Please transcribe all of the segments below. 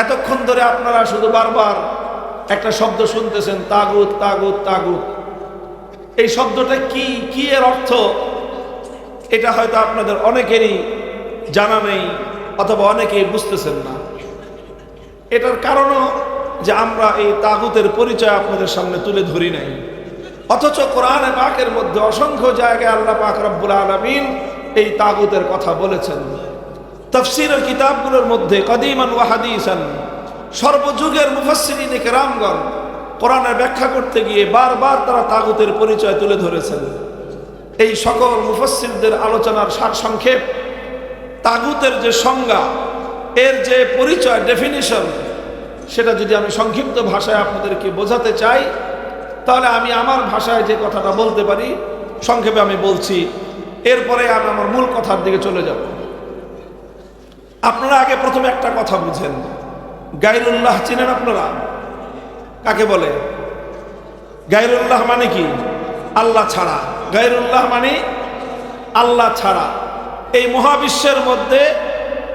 এতক্ষণ ধরে আপনারা শুধু বারবার একটা শব্দ শুনতেছেন, তাগুত তাগুত তাগুত। এই শব্দটা কি কি এর অর্থ এটা হয়তো আপনাদের অনেকেরই জানা নেই, অথবা অনেকেই বুঝতেছেন না। এটার কারণও যে আমরা এই তাগুতের পরিচয় আপনাদের সামনে তুলে ধরি নাই, অথচ কোরআনে পাকের মধ্যে অসংখ্য জায়গায় আল্লাহ পাক রব্বুল আলামিন এই তাগুতের কথা বলেছেন। তাফসীরের কিতাবগুলোর মধ্যে কদিমান ওয়া হাদিসান সর্বযুগের মুফাসসিরিন কেরামগণ কোরআনের ব্যাখ্যা করতে গিয়ে বারবার তারা তাগুতের পরিচয় তুলে ধরেছেন। এই সকল মুফাসসিরদের আলোচনার সারসংক্ষেপ, তাগুতের যে সংজ্ঞা, এর যে পরিচয়, ডেফিনিশন, সেটা যদি আমি সংক্ষিপ্ত ভাষায় আপনাদেরকে বোঝাতে চাই, তাহলে আমি আমার ভাষায় যে কথাটা বলতে পারি সংক্ষেপে আমি বলছি, এরপরে আমি আমার মূল কথার দিকে চলে যাব। আপনারা আগে প্রথমে একটা কথা বুঝেন, গায়রুল্লাহ চিনেন আপনারা? কাকে বলে? গায়রুল্লাহ মানে কি? আল্লাহ ছাড়া। গায়রুল্লাহ মানে আল্লাহ ছাড়া। এই মহাবিশ্বের মধ্যে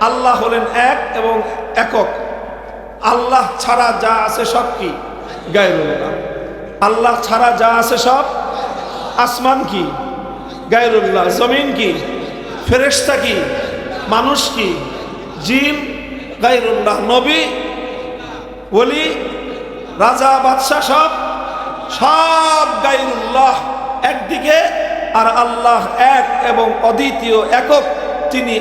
আল্লাহ হলেন এক এবং একক। আল্লাহ ছাড়া যা আছে সব কি? গায়রুল্লাহ। আল্লাহ ছাড়া যা আছে সব। আসমান কি? গায়রুল্লাহ। জমিন কি? ফেরেশতা কি? মানুষ কি? জিন গায়রুল্লাহ। নবী, ওলি, রাজা, বাদশাহ সব সব গায়রুল্লাহ একদিকে, আর আল্লাহ এক এবং অদ্বিতীয় একক, তিনি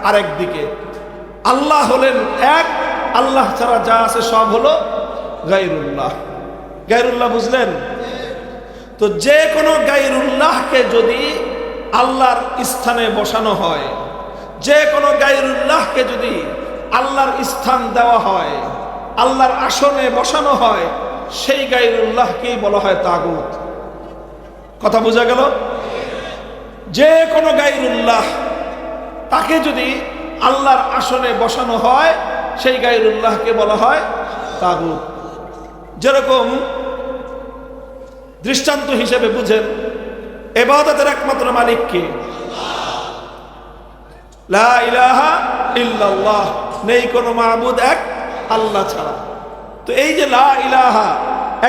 আরেক দিকে। আল্লাহ হলেন এক, আল্লাহ ছাড়া যা আছে সব হলো গায়রুল্লাহ। গায়রুল্লাহ বুঝলেন? তো যে কোনো গায়রুল্লাহকে যদি আল্লাহর স্থানে বসানো হয়, যে কোনো গায়রুল্লাহকে যদি আল্লাহর স্থান দেওয়া হয়, আল্লাহর আসনে বসানো হয়, সেই গায়রুল্লাহকেই বলা হয় তাগুত। কথা বোঝা গেল? যে কোনো গায়রুল্লাহ, তাকে যদি আল্লাহর আসনে বসানো হয়, সেই গায়রুল্লাহকে বলা হয় তাগুত। যেরকম দৃষ্টান্ত হিসেবে বুঝেন, ইবাদতের একমাত্র মালিক কে? লা ইলাহা ইল্লাল্লাহ, নেই কোনো মাবুদ এক আল্লাহ ছাড়া। তো এই যে লা ইলাহা,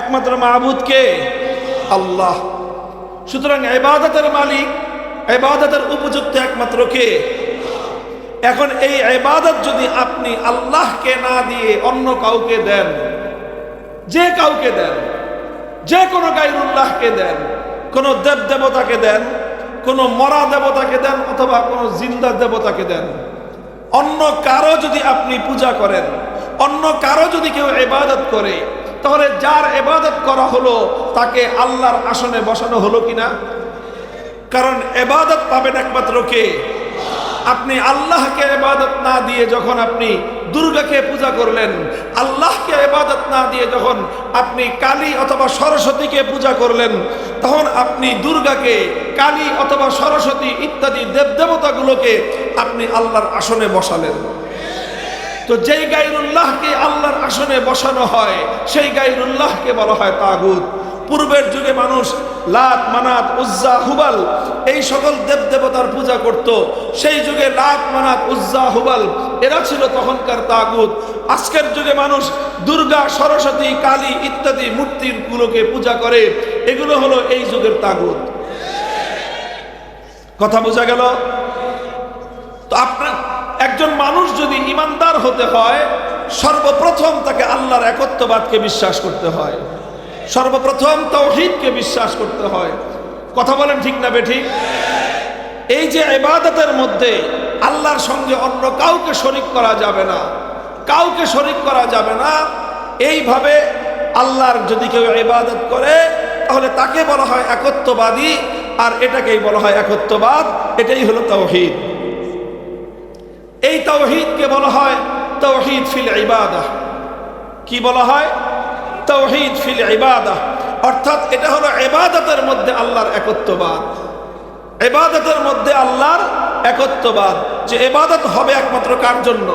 একমাত্র মাবুদ কে? আল্লাহ। সুতরাং ইবাদতের মালিক, ইবাদতের উপযুক্ত একমাত্র কে? এখন এই ইবাদত যদি আপনি আল্লাহকে না দিয়ে অন্য কাউকে দেন, যে কাউকে দেন, যে কোনো গায়রুল্লাহকে দেন, কোন দেব দেবতাকে দেন, কোন মরা দেবতাকে দেন, অথবা কোন জিন্দা দেবতাকে দেন, অন্য কারো যদি আপনি পূজা করেন, অন্য কারো যদি কেউ ইবাদত করে, তাহলে যার ইবাদত করা হলো তাকে আল্লাহর আসনে বসানো হলো কিনা? কারণ ইবাদত পাবেন একমাত্র কে? আপনি আল্লাহকে ইবাদত না দিয়ে যখন আপনি দুর্গাকে পূজা করলেন, আল্লাহকে ইবাদত না দিয়ে যখন আপনি কালী অথবা সরস্বতীকে পূজা করলেন, তখন আপনি দুর্গাকে, কালী অথবা সরস্বতী ইত্যাদি দেবদেবতাগুলোকে আপনি আল্লাহর আসনে বসালেন। তো যেই গায়রুল্লাহকে আল্লাহর আসনে বসানো হয়, সেই গায়রুল্লাহকে বলা হয় তাগুত। পূর্বের যুগে মানুষ লাত, মানাত, উজ্জা, হুবাল এই সকল দেবদেবতার পূজা করত। সেই যুগে লাত, মানাত, উজ্জা, হুবাল এরা ছিল তখনকার তাগুত। আজকের যুগে মানুষ দুর্গা, সরস্বতী, কালী ইত্যাদি মূর্তিগুলোকে পূজা করে, এগুলো হলো এই যুগের তাগুত। কথা বোঝা গেল? তো আপনার একজন মানুষ যদি ইমানদার হতে হয়, সর্বপ্রথম তাকে আল্লাহর একত্ববাদকে বিশ্বাস করতে হয়, সর্বপ্রথম তাওহীদকে বিশ্বাস করতে হয়। কথা বলেন ঠিক না বেঠিক? এই যে ইবাদতের মধ্যে আল্লাহর সঙ্গে অন্য কাউকে শরীক করা যাবে না, কাউকে শরীক করা যাবে না। এইভাবে আল্লাহর যদি কেউ ইবাদত করে, তাহলে তাকে বলা হয় একত্ববাদী, আর এটাকেই বলা হয় একত্ববাদ। এটাই হলো তাওহীদ। এই তাওহীদকে বলা হয় তাওহীদ ফিল ইবাদাহ। কি বলা হয়? তাওহীদ ফিল ইবাদাহ। অর্থাৎ এটা হলো ইবাদতের মধ্যে আল্লাহর একত্ববাদ। ইবাদতের মধ্যে আল্লাহর একত্ববাদ, যে ইবাদত হবে একমাত্র কার জন্য?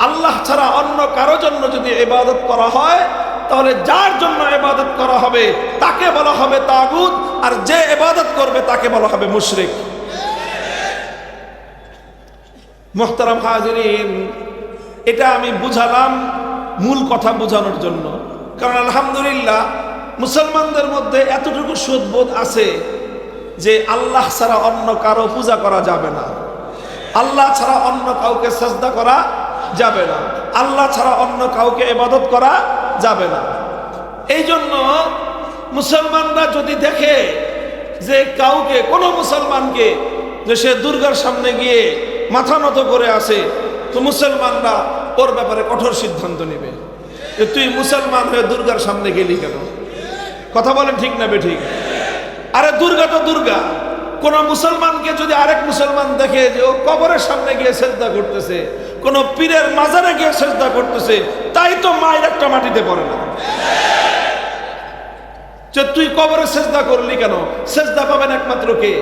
আল্লাহ ছাড়া অন্য কারো জন্য যদি ইবাদত করা হয়, তাহলে যার জন্য ইবাদত করা হবে তাকে বলা হবে তাগুত, আর যে ইবাদত করবে তাকে বলা হবে মুশরিক। মুহতারাম হাজিরিন, এটা আমি বুঝালাম মূল কথা বোঝানোর জন্য। কারণ আলহামদুলিল্লাহ মুসলমানদের মধ্যে এতটুকু সুদবোধ আছে যে আল্লাহ ছাড়া অন্য কারো পূজা করা যাবে না, আল্লাহ ছাড়া অন্য কাউকে সাজদা করা যাবে না, আল্লাহ ছাড়া অন্য কাউকে ইবাদত করা যাবে না। এই জন্য মুসলমানরা যদি দেখে যে কাউকে, কোনো মুসলমানকে যে সে দুর্গার সামনে গিয়ে মাথা নত করে আসে, তো মুসলমানরা ওর ব্যাপারে কঠোর সিদ্ধান্ত নেবে যে তুই মুসলমান হয়ে দুর্গার সামনে গেলি কেন? কথা বলেন ঠিক না বেঠিক? আরে দুর্গা তো দুর্গা। কোন মুসলমানকে যদি আরেক মুসলমান দেখে যে ও কবরের সামনে গিয়ে সেজদা করতেছে, কোন পীরের মাজারে গিয়ে সেজদা করতেছে, তাই তো মায়ের একটা মাটিতে পড়ে না। যে তুই কবরে সেজদা করলি কেন? সেজদা পাবেন একমাত্র কে?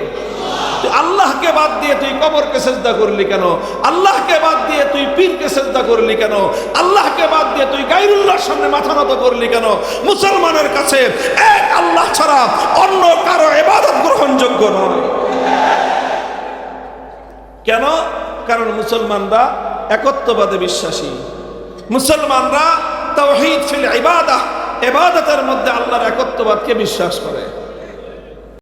আল্লাহকে বাদ দিয়ে তুই কবরকে সেজদা করলি কেন? আল্লাহকে বাদ দিয়ে তুই পীরকে সেজদা করলি কেন? আল্লাহকে বাদ দিয়ে তুই গায়রুল্লাহর সামনে মাথা নত করলি কেন? মুসলমানের কাছে এক আল্লাহ ছাড়া অন্য কারো ইবাদত গ্রহণযোগ্য নয়। কেন? কারণ মুসলমানরা একত্ববাদে বিশ্বাসী, মুসলমানরা তাওহীদ ফিল ইবাদাহ, ইবাদতের মধ্যে আল্লাহর একত্ববাদকে বিশ্বাস করে।